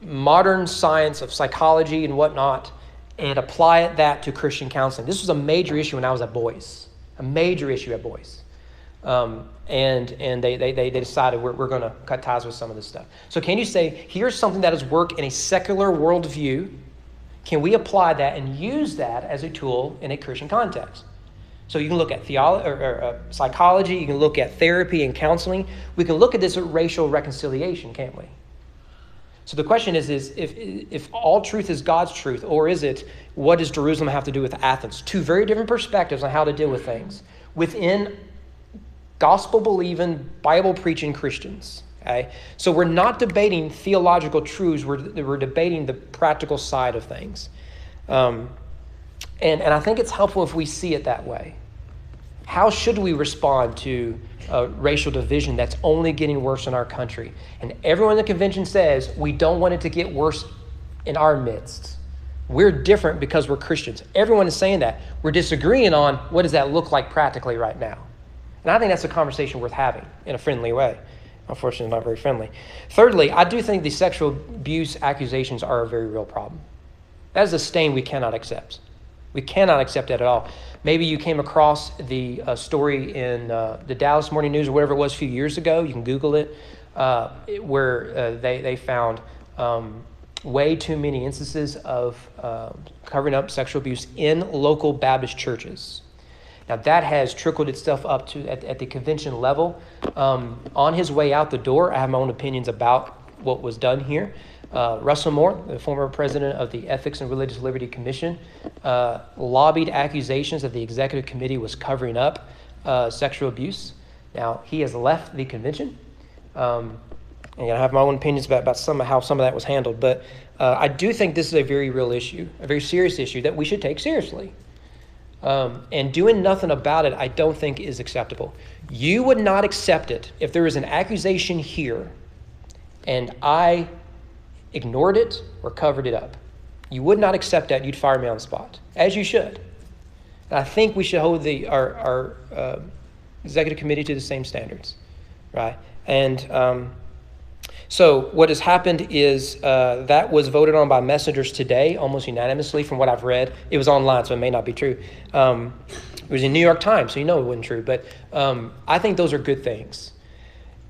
modern science of psychology and whatnot and apply that to Christian counseling? This was a major issue when I was at Boyce. A major issue at Boyce. And they decided we're going to cut ties with some of this stuff. So can you say, here's something that has worked in a secular worldview. Can we apply that and use that as a tool in a Christian context? So you can look at psychology, you can look at therapy and counseling. We can look at this at racial reconciliation, can't we? So the question is if all truth is God's truth, or is it, what does Jerusalem have to do with Athens? 2 very different perspectives on how to deal with things within gospel-believing, Bible-preaching Christians. Okay? So we're not debating theological truths, we're debating the practical side of things. And I think it's helpful if we see it that way. How should we respond to racial division that's only getting worse in our country? And everyone in the convention says we don't want it to get worse in our midst. We're different because we're Christians. Everyone is saying that. We're disagreeing on what does that look like practically right now. And I think that's a conversation worth having in a friendly way. Unfortunately, not very friendly. Thirdly, I do think the sexual abuse accusations are a very real problem. That is a stain we cannot accept. We cannot accept that at all. Maybe you came across the story in the Dallas Morning News or whatever it was a few years ago. You can Google it, where they found way too many instances of covering up sexual abuse in local Baptist churches. Now, that has trickled itself up to at the convention level. On his way out the door, I have my own opinions about what was done here. Russell Moore, the former president of the Ethics and Religious Liberty Commission, lobbied accusations that the executive committee was covering up sexual abuse. Now, he has left the convention. And I have my own opinions about how some of that was handled. But I do think this is a very real issue, a very serious issue that we should take seriously. And doing nothing about it, I don't think is acceptable. You would not accept it if there is an accusation here and I ignored it or covered it up. You would not accept that. You'd fire me on the spot, as you should. And I think we should hold our executive committee to the same standards, right? And so what has happened is that was voted on by messengers today, almost unanimously from what I've read. It was online, so it may not be true. It was in New York Times, so you know it wasn't true. But I think those are good things.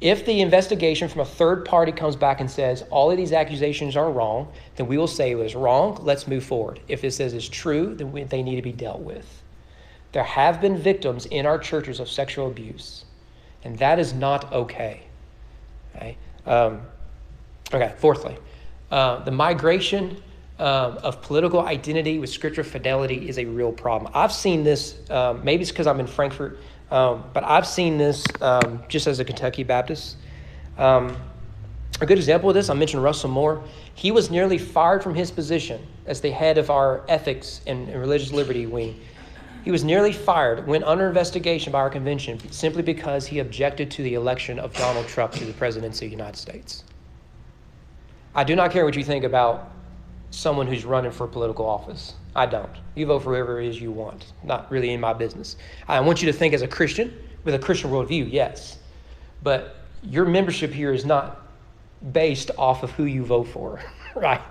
If the investigation from a third party comes back and says all of these accusations are wrong, then we will say it was wrong. Let's move forward. If it says it's true, then they need to be dealt with. There have been victims in our churches of sexual abuse, and that is not okay. Okay. Fourthly, the migration of political identity with scriptural fidelity is a real problem. I've seen this, maybe it's because I'm in Frankfort, but I've seen this just as a Kentucky Baptist. A good example of this, I mentioned Russell Moore. He was nearly fired from his position as the head of our ethics and religious liberty wing. He was nearly fired, went under investigation by our convention simply because he objected to the election of Donald Trump to the presidency of the United States. I do not care what you think about someone who's running for political office. I don't. You vote for whoever it is you want. Not really in my business. I want you to think as a Christian, with a Christian worldview, yes. But your membership here is not based off of who you vote for, right?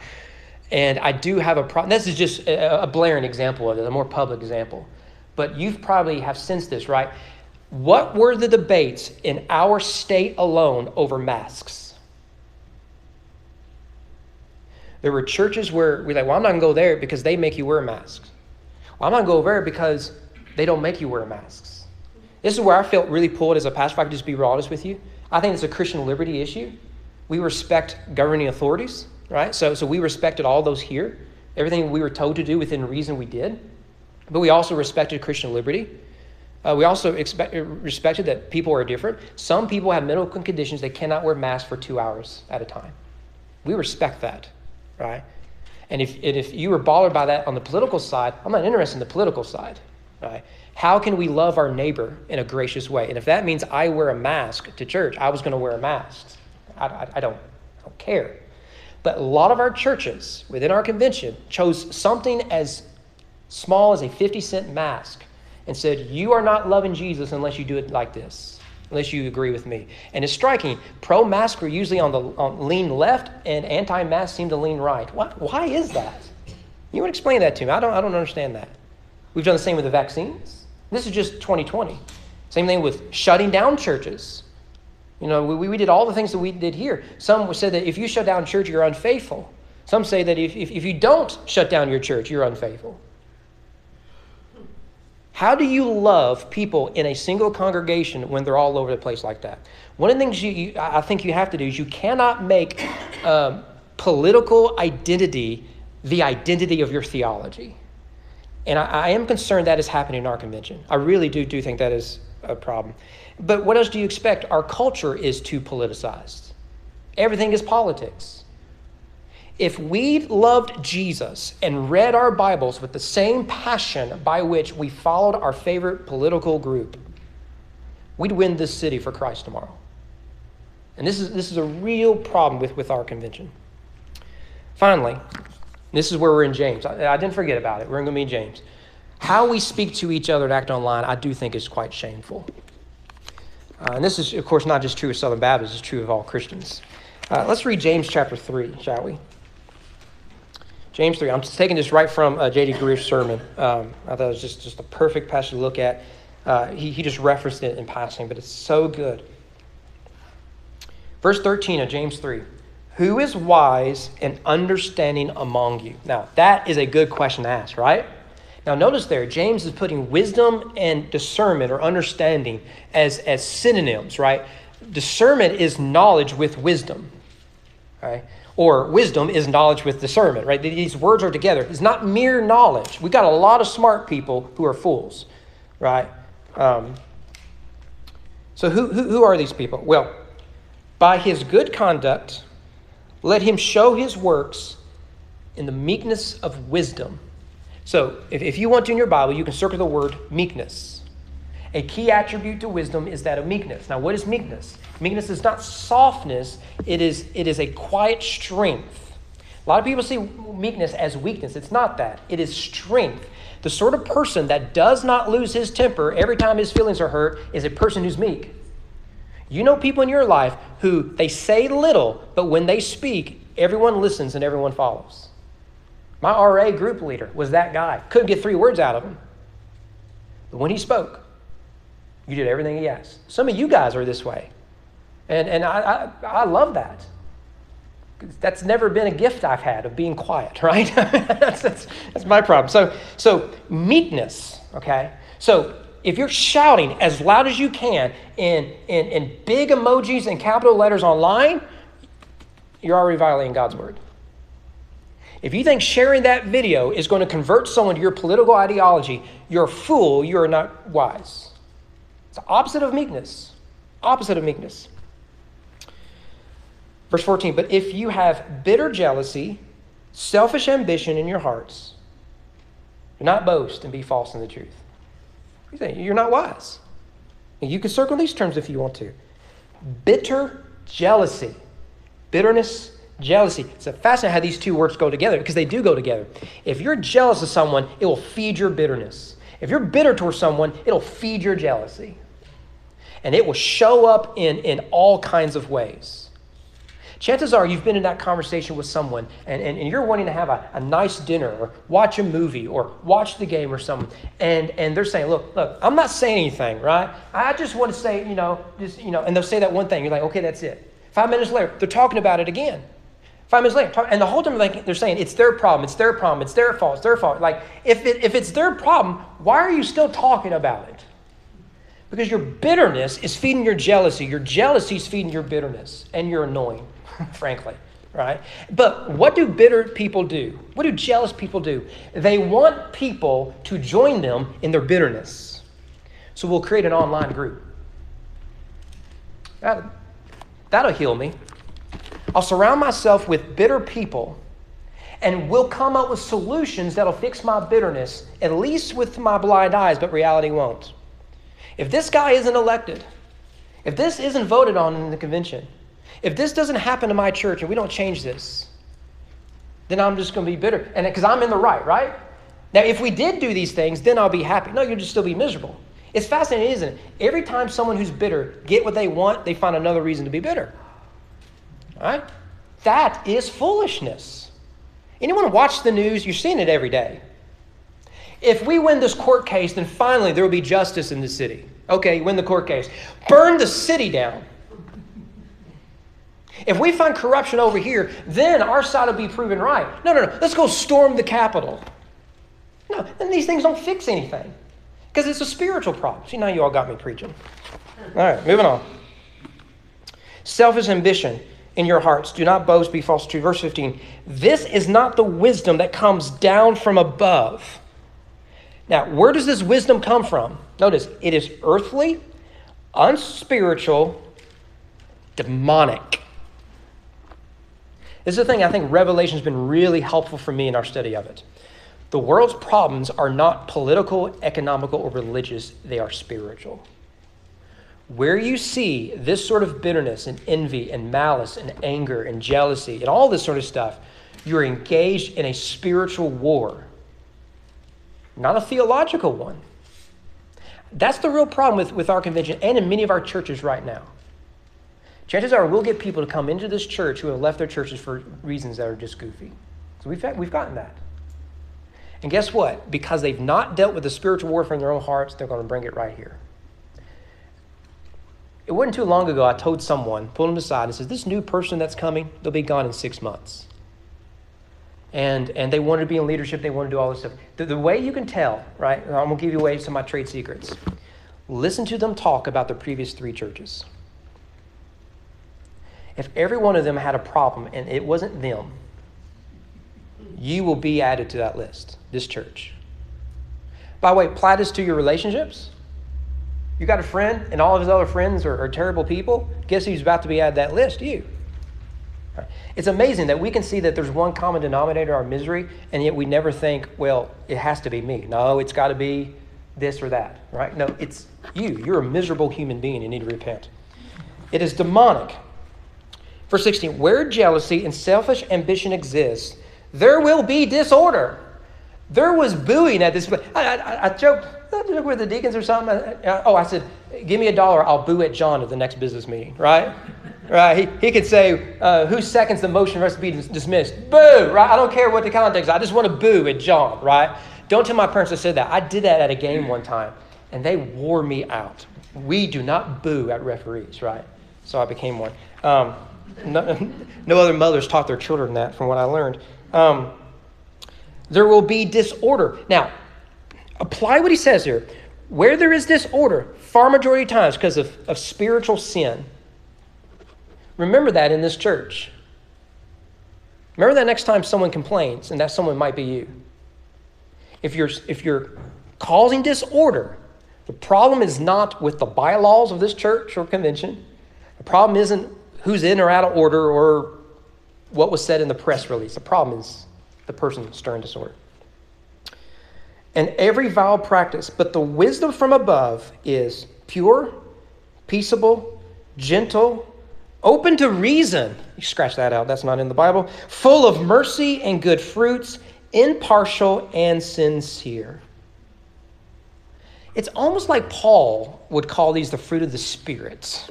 And I do have a problem. This is just a blaring example of it, a more public example. But you've probably have sensed this, right? What were the debates in our state alone over masks? There were churches where we're like, well, I'm not going to go there because they make you wear masks. Well, I'm not going to go there because they don't make you wear masks. This is where I felt really pulled as a pastor, if I could just be real honest with you. I think it's a Christian liberty issue. We respect governing authorities, right? So we respected all those here. Everything we were told to do within reason we did. But we also respected Christian liberty. We also respected that people are different. Some people have medical conditions they cannot wear masks for 2 hours at a time. We respect that, right? And if you were bothered by that on the political side, I'm not interested in the political side, right? How can we love our neighbor in a gracious way? And if that means I wear a mask to church, I was going to wear a mask. I don't care. But a lot of our churches within our convention chose something as small as a 50-cent mask and said, you are not loving Jesus unless you do it like this, unless you agree with me. And it's striking. Pro-mask are usually on lean left and anti-mask seem to lean right. Why is that? You would explain that to me. I don't understand that. We've done the same with the vaccines. This is just 2020. Same thing with shutting down churches. You know, we did all the things that we did here. Some said that if you shut down church, you're unfaithful. Some say that if you don't shut down your church, you're unfaithful. How do you love people in a single congregation when they're all over the place like that? One of the things I think you have to do is you cannot make political identity the identity of your theology. And I am concerned that is happening in our convention. I really do think that is a problem. But what else do you expect? Our culture is too politicized. Everything is politics. If we loved Jesus and read our Bibles with the same passion by which we followed our favorite political group, we'd win this city for Christ tomorrow. And this is a real problem with our convention. Finally, this is where we're in James. I didn't forget about it. We're going to be in James. How we speak to each other and act online, I do think is quite shameful. And this is, of course, not just true of Southern Baptists. It's true of all Christians. Let's read James chapter 3, shall we? James 3. I'm just taking this right from J.D. Greer's sermon. I thought it was just a perfect passage to look at. He just referenced it in passing, but it's so good. Verse 13 of James 3. Who is wise and understanding among you? Now, that is a good question to ask, right? Now, notice there, James is putting wisdom and discernment or understanding as synonyms, right? Discernment is knowledge with wisdom, right? Or wisdom is knowledge with discernment, right? These words are together. It's not mere knowledge. We've got a lot of smart people who are fools, right? So who are these people? Well, by his good conduct, let him show his works in the meekness of wisdom. So if you want to in your Bible, you can circle the word meekness. A key attribute to wisdom is that of meekness. Now, what is meekness? Meekness is not softness. It is a quiet strength. A lot of people see meekness as weakness. It's not that. It is strength. The sort of person that does not lose his temper every time his feelings are hurt is a person who's meek. You know people in your life who they say little, but when they speak, everyone listens and everyone follows. My RA group leader was that guy. Couldn't get 3 words out of him. But when he spoke, you did everything he asked. Some of you guys are this way. And I love that. That's never been a gift I've had of being quiet, right? that's my problem. So meekness, okay? So if you're shouting as loud as you can in big emojis and capital letters online, you're already violating God's word. If you think sharing that video is going to convert someone to your political ideology, you're a fool, you're not wise. It's the opposite of meekness. Opposite of meekness. Verse 14, but if you have bitter jealousy, selfish ambition in your hearts, do not boast and be false in the truth. You say, you're not wise. And you can circle these terms if you want to. Bitter jealousy. Bitterness, jealousy. It's fascinating how these two words go together because they do go together. If you're jealous of someone, it will feed your bitterness. If you're bitter towards someone, it'll feed your jealousy. And it will show up in all kinds of ways. Chances are you've been in that conversation with someone and you're wanting to have a nice dinner or watch a movie or watch the game or something. And they're saying, look, I'm not saying anything, right? I just want to say, and they'll say that one thing. You're like, okay, that's it. 5 minutes later, they're talking about it again. 5 minutes later, and the whole time they're saying, it's their problem, it's their problem, it's their fault, it's their fault. Like, if it's their problem, why are you still talking about it? Because your bitterness is feeding your jealousy. Your jealousy is feeding your bitterness. And you're annoying, frankly, right? But what do bitter people do? What do jealous people do? They want people to join them in their bitterness. So we'll create an online group. That'll heal me. I'll surround myself with bitter people, and we'll come up with solutions that'll fix my bitterness, at least with my blind eyes, but reality won't. If this guy isn't elected, if this isn't voted on in the convention, if this doesn't happen to my church and we don't change this, then I'm just going to be bitter. And because I'm in the right? Now, if we did do these things, then I'll be happy. No, you'll just still be miserable. It's fascinating, isn't it? Every time someone who's bitter get what they want, they find another reason to be bitter. All right? That is foolishness. Anyone watch the news? You're seeing it every day. If we win this court case, then finally there will be justice in the city. Okay, win the court case. Burn the city down. If we find corruption over here, then our side will be proven right. No. Let's go storm the Capitol. No, and these things don't fix anything. Because it's a spiritual problem. See, now you all got me preaching. All right, moving on. Selfish ambition in your hearts. Do not boast, be false to. Verse 15. This is not the wisdom that comes down from above. Now, where does this wisdom come from? Notice, it is earthly, unspiritual, demonic. This is the thing I think Revelation has been really helpful for me in our study of it. The world's problems are not political, economical, or religious. They are spiritual. Where you see this sort of bitterness and envy and malice and anger and jealousy and all this sort of stuff, you're engaged in a spiritual war. Not a theological one. That's the real problem with our convention and in many of our churches right now. Chances are we'll get people to come into this church who have left their churches for reasons that are just goofy. So we've gotten that. And guess what? Because they've not dealt with the spiritual warfare in their own hearts, they're going to bring it right here. It wasn't too long ago I told someone, pulled them aside and said, this new person that's coming, they'll be gone in 6 months. And they wanted to be in leadership. They wanted to do all this stuff. The way you can tell, right? I'm going to give you away some of my trade secrets. Listen to them talk about the previous 3 churches. If every one of them had a problem and it wasn't them, you will be added to that list, this church. By the way, apply this to your relationships. You got a friend and all of his other friends are terrible people. Guess who's about to be added to that list? You. Right. It's amazing that we can see that there's one common denominator, our misery, and yet we never think, well, it has to be me. No, it's got to be this or that, right? No, it's you. You're a miserable human being. You need to repent. It is demonic. Verse 16, where jealousy and selfish ambition exists, there will be disorder. There was booing at this. I joked with the deacons or something. I said, give me $1, I'll boo at John at the next business meeting, right? Right? He could say, who seconds the motion for us to be dismissed? Boo, right? I don't care what the context is. I just want to boo at John, right? Don't tell my parents I said that. I did that at a game one time, and they wore me out. We do not boo at referees, right? So I became one. No other mothers taught their children that from what I learned. There will be disorder. Now, apply what he says here. Where there is disorder, far majority of times because of spiritual sin. Remember that in this church. Remember that next time someone complains, and that someone might be you. If you're causing disorder, the problem is not with the bylaws of this church or convention. The problem isn't who's in or out of order or what was said in the press release. The problem is the person stirring disorder. And every vile practice, but the wisdom from above is pure, peaceable, gentle, open to reason. You scratch that out. That's not in the Bible. Full of mercy and good fruits, impartial and sincere. It's almost like Paul would call these the fruit of the Spirit.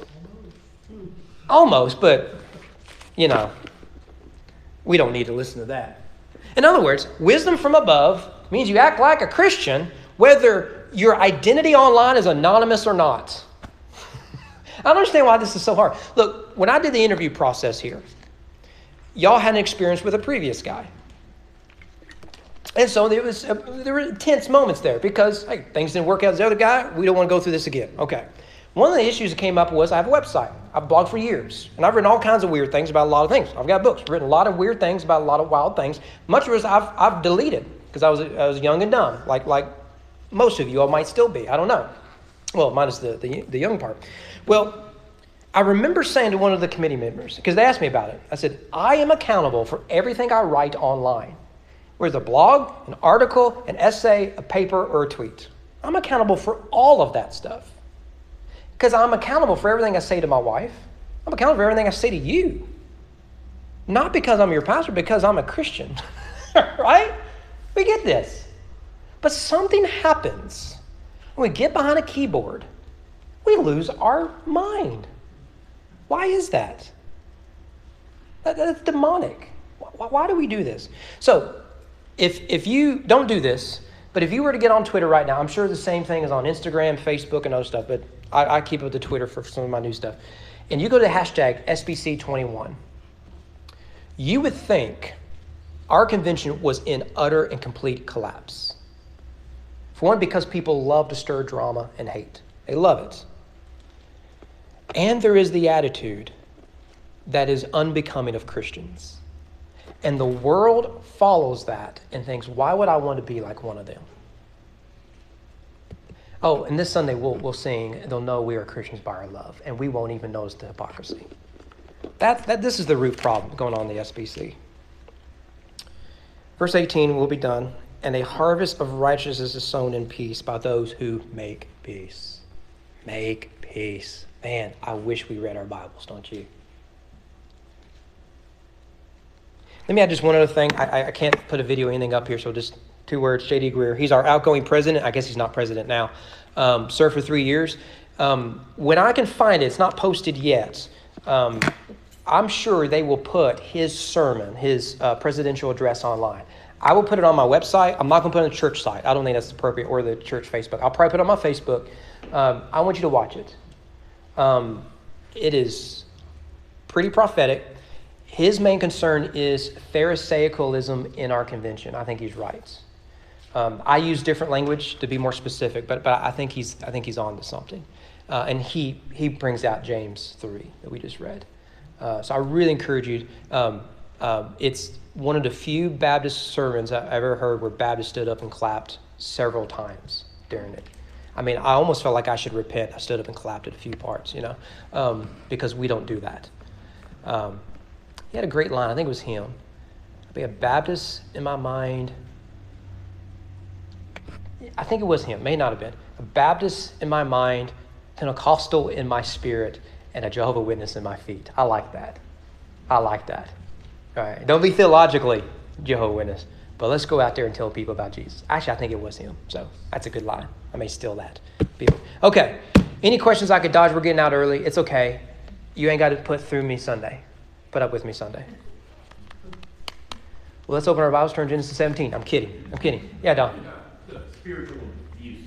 Almost, but, we don't need to listen to that. In other words, wisdom from above means you act like a Christian, whether your identity online is anonymous or not. I don't understand why this is so hard. Look, when I did the interview process here, y'all had an experience with a previous guy. And so there were tense moments there because, hey, things didn't work out with the other guy. We don't want to go through this again. Okay. One of the issues that came up was I have a website. I've blogged for years. And I've written all kinds of weird things about a lot of things. I've got books, written a lot of weird things about a lot of wild things. Much of it I've deleted because I was young and dumb, like most of you all might still be. I don't know. Well, minus the young part. Well, I remember saying to one of the committee members, because they asked me about it, I said, I am accountable for everything I write online. Whether it's a blog, an article, an essay, a paper, or a tweet. I'm accountable for all of that stuff. Because I'm accountable for everything I say to my wife. I'm accountable for everything I say to you. Not because I'm your pastor, because I'm a Christian. Right? We get this. But something happens. When we get behind a keyboard, we lose our mind. Why is that? That's demonic. Why do we do this? So, if you don't do this, but if you were to get on Twitter right now, I'm sure the same thing is on Instagram, Facebook, and other stuff, but I keep up with Twitter for some of my new stuff. And you go to the hashtag SBC21, you would think our convention was in utter and complete collapse. For one, because people love to stir drama and hate. They love it. And there is the attitude that is unbecoming of Christians. And the world follows that and thinks, why would I want to be like one of them? Oh, and this Sunday we'll sing, they'll know we are Christians by our love, and we won't even notice the hypocrisy. This is the root problem going on in the SBC. Verse 18, we'll be done. And a harvest of righteousness is sown in peace by those who make peace. Make peace. Man, I wish we read our Bibles, don't you? Let me add just one other thing. I can't put a video or anything up here, so just 2 words. J.D. Greer. He's our outgoing president. I guess he's not president now. Served for 3 years. When I can find it, it's not posted yet. I'm sure they will put his sermon, his presidential address online. I will put it on my website. I'm not going to put it on the church site. I don't think that's appropriate, or the church Facebook. I'll probably put it on my Facebook. I want you to watch it. It is pretty prophetic. His main concern is Pharisaicalism in our convention. I think he's right. I use different language to be more specific, but I think he's on to something. And he brings out James 3 that we just read. So I really encourage you. It's one of the few Baptist sermons I've ever heard where Baptists stood up and clapped several times during it. I mean, I almost felt like I should repent. I stood up and clapped at a few parts, because we don't do that. He had a great line. I think it was him. I'll be a Baptist in my mind. I think it was him. May not have been. A Baptist in my mind, Pentecostal in my spirit, and a Jehovah Witness in my feet. I like that. All right. Don't be theologically Jehovah Witness, but let's go out there and tell people about Jesus. Actually, I think it was him. So that's a good line. I may steal that. People. Okay. Any questions I could dodge? We're getting out early. It's okay. You ain't got to put up with me Sunday. Well, let's open our Bibles, turn to Genesis 17. I'm kidding. Yeah, Don. The spiritual abuse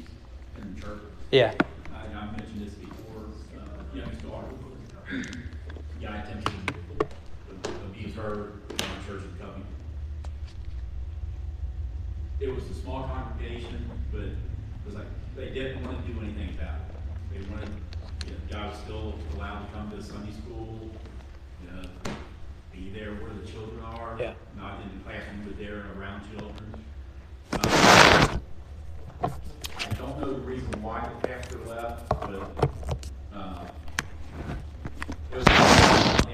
in the church. Yeah. I mentioned this before. Youngest daughter, guy attempted to abuse her in our church in Covington. It was a small congregation, but it was like they didn't want to do anything about it. They wanted, God was still allowed to come to Sunday school, be there where the children are, not in the classroom, but there around children. I don't know the reason why the pastor left, but it was after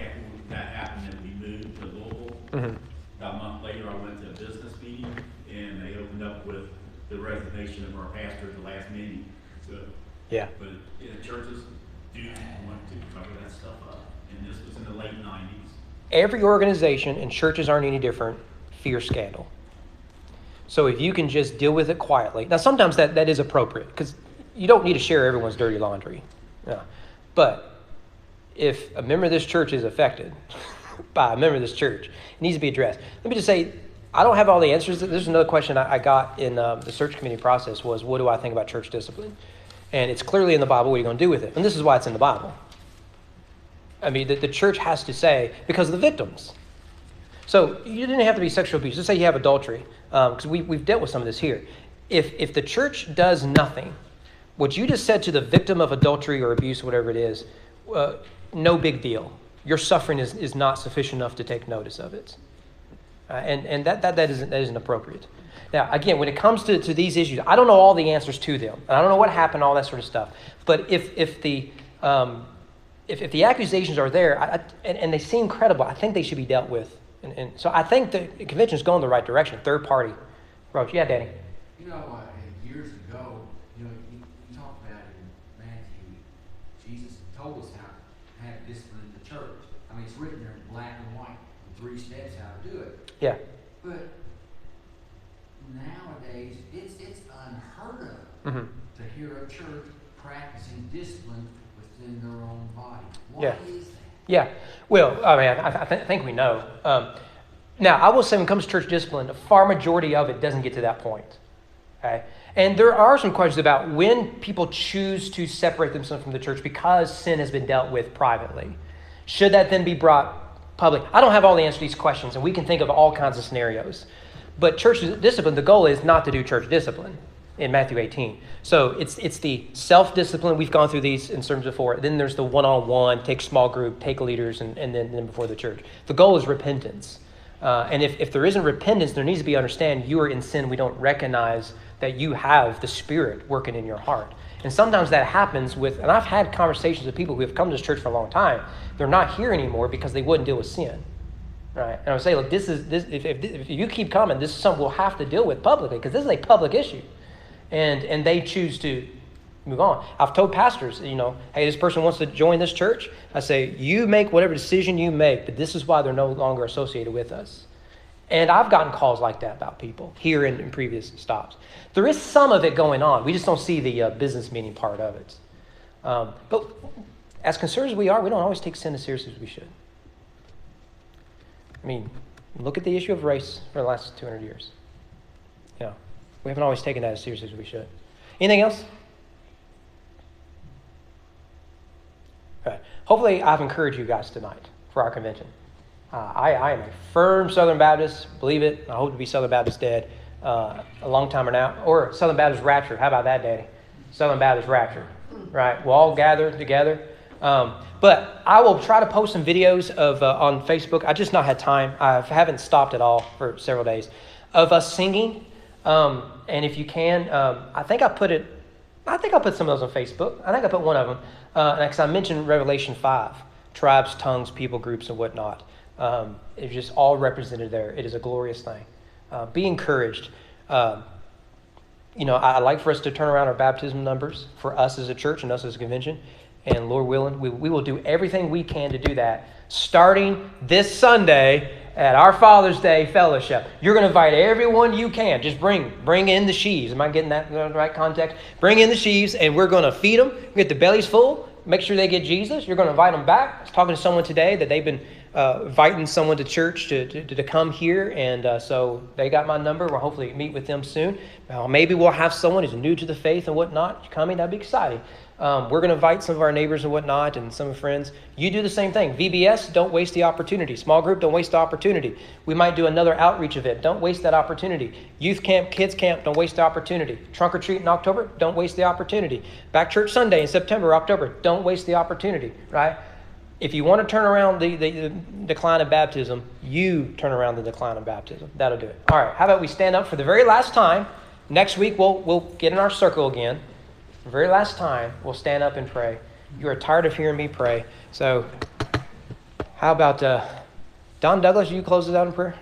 that happened that we moved to Louisville. Mm-hmm. About a month later, I went to a business meeting, and they opened up with the resignation of our pastor at the last meeting. So, but churches do want to cover that stuff up, and this was in the late 90s. Every organization, and churches aren't any different, fear scandal. So if you can just deal with it quietly. Now, sometimes that is appropriate because you don't need to share everyone's dirty laundry. Yeah. But if a member of this church is affected by a member of this church, it needs to be addressed. Let me just say, I don't have all the answers. This is another question I got in the search committee process was, what do I think about church discipline? And it's clearly in the Bible. What are you going to do with it? And this is why it's in the Bible. I mean, the church has to say, because of the victims. So you didn't have to be sexual abuse. Let's say you have adultery, because we've dealt with some of this here. If the church does nothing, what you just said to the victim of adultery or abuse, whatever it is, no big deal. Your suffering is not sufficient enough to take notice of it. And that isn't appropriate. Now, again, when it comes to these issues, I don't know all the answers to them. And I don't know what happened, all that sort of stuff. But if the accusations are there and they seem credible, I think they should be dealt with. And so I think the convention is going the right direction. Third party approach. Yeah, Danny. Years ago, you talked about it in Matthew. Jesus told us how to discipline the church. I mean, it's written there in black and white, 3 steps how to do it. Yeah. But nowadays, it's unheard of to hear a church practicing discipline within their own body. Why is that? Yeah. Well, I mean, I think we know. Now, I will say when it comes to church discipline, the far majority of it doesn't get to that point. Okay? And there are some questions about when people choose to separate themselves from the church because sin has been dealt with privately. Should that then be brought public? I don't have all the answers to these questions, and we can think of all kinds of scenarios. But church discipline, the goal is not to do church discipline in Matthew 18. So it's the self-discipline. We've gone through these in sermons before. Then there's the one-on-one, take small group, take leaders, and then before the church. The goal is repentance. And if there isn't repentance, there needs to be understand you are in sin. We don't recognize that you have the Spirit working in your heart. And sometimes that happens with, and I've had conversations with people who have come to this church for a long time. They're not here anymore because they wouldn't deal with sin. Right? And I would say, look, if you keep coming, this is something we'll have to deal with publicly because this is a public issue. And they choose to move on. I've told pastors, hey, this person wants to join this church. I say, you make whatever decision you make, but this is why they're no longer associated with us. And I've gotten calls like that about people here in previous stops. There is some of it going on. We just don't see the business meeting part of it. But as conservatives we are, we don't always take sin as seriously as we should. I mean, look at the issue of race for the last 200 years. We haven't always taken that as seriously as we should. Anything else? All right. Hopefully, I've encouraged you guys tonight for our convention. I am a firm Southern Baptist, believe it. I hope to be Southern Baptist dead a long time from now. Or Southern Baptist rapture. How about that, Daddy? Southern Baptist rapture. Right? We'll all gather together. But I will try to post some videos of on Facebook. I just not had time. I haven't stopped at all for several days of us singing. And if you can, I think I put it I think I put some of those on Facebook. I think I put one of them. Because I mentioned Revelation 5, tribes, tongues, people groups, and whatnot. It's just all represented there. It is a glorious thing. Be encouraged. I'd like for us to turn around our baptism numbers for us as a church and us as a convention. And Lord willing, we will do everything we can to do that, starting this Sunday at our Father's Day fellowship. You're going to invite everyone you can. Just bring in the sheaves. Am I getting that in the right context? Bring in the sheaves, and we're going to feed them, get the bellies full, make sure they get Jesus. You're going to invite them back. I was talking to someone today that they've been inviting someone to church to come here, and so they got my number. We'll hopefully meet with them soon. Maybe we'll have someone who's new to the faith and whatnot coming. That'd be exciting. We're going to invite some of our neighbors and whatnot and some friends. You do the same thing. VBS, don't waste the opportunity. Small group, don't waste the opportunity. We might do another outreach event. Don't waste that opportunity. Youth camp, kids camp, don't waste the opportunity. Trunk or treat in October, don't waste the opportunity. Back church Sunday in September, October, don't waste the opportunity, right? If you want to turn around the decline of baptism, you turn around the decline of baptism. That'll do it. All right, how about we stand up for the very last time. Next week, we'll get in our circle again. The very last time, we'll stand up and pray. You are tired of hearing me pray. So how about Don Douglas, you close us out in prayer?